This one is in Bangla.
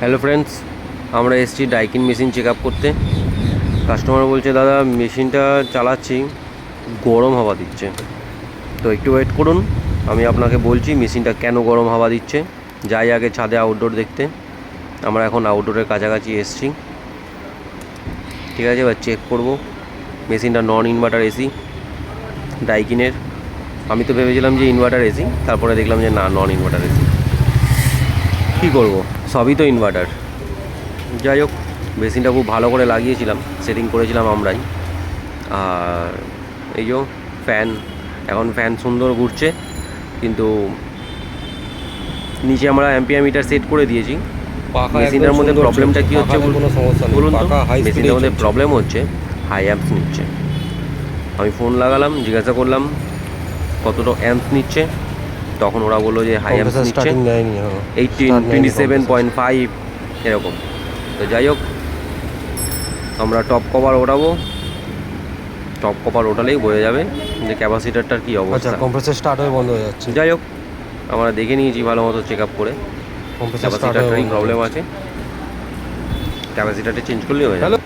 হ্যালো ফ্রেন্ডস, আমরা এসেছি ডাইকিন মেশিন চেক আপ করতে। কাস্টমার বলছে দাদা মেশিনটা চালাচ্ছি গরম হাওয়া দিচ্ছে, তো একটু ওয়েট করুন, আমি আপনাকে বলছি মেশিনটা কেন গরম হাওয়া দিচ্ছে। যাই আগে ছাদে আউটডোর দেখতে। আমরা এখন আউটডোরের কাছাকাছি এসেছি, ঠিক আছে। এবার চেক করব মেশিনটা। নন ইনভার্টার এসি ডাইকিনের। আমি তো ভেবেছিলাম যে ইনভার্টার এসি, তারপরে দেখলাম যে না, নন ইনভার্টার এসি। কী করব, সবই তো ইনভার্টার। যাই হোক, মেশিনটা খুব ভালো করে লাগিয়েছিলাম, সেটিং করেছিলাম আমরাই। আর এই যে ফ্যান, এখন ফ্যান সুন্দর ঘুরছে, কিন্তু নিচে আমরা অ্যাম্পিয়ার মিটার সেট করে দিয়েছি। মেশিনটার মধ্যে প্রবলেমটা কী হচ্ছে বলুন তো? মেশিনটার মধ্যে প্রবলেম হচ্ছে হাই অ্যাম্পস নিচ্ছে। আমি ফোন লাগালাম, জিজ্ঞাসা করলাম কতটা অ্যাম্পস নিচ্ছে, তখন ওরা বললো যে হাই অ্যাম্পস নিচ্ছে 27.5 এরকম। তো যাই হোক, আমরা টপ কভার ওঠাবো, টপ কভার ওঠালেই বোঝা যাবে যে ক্যাপাসিটারটার কী অবস্থা। কম্প্রেসার স্টার্ট হয়ে বন্ধ হয়ে যাচ্ছে। যাই হোক, আমরা দেখে নিয়েছি ভালো মতো চেক আপ করে, ক্যাপাসিটারটারই প্রবলেম আছে, ক্যাপাসিটারটা চেঞ্জ করলেই হয়ে যাবে।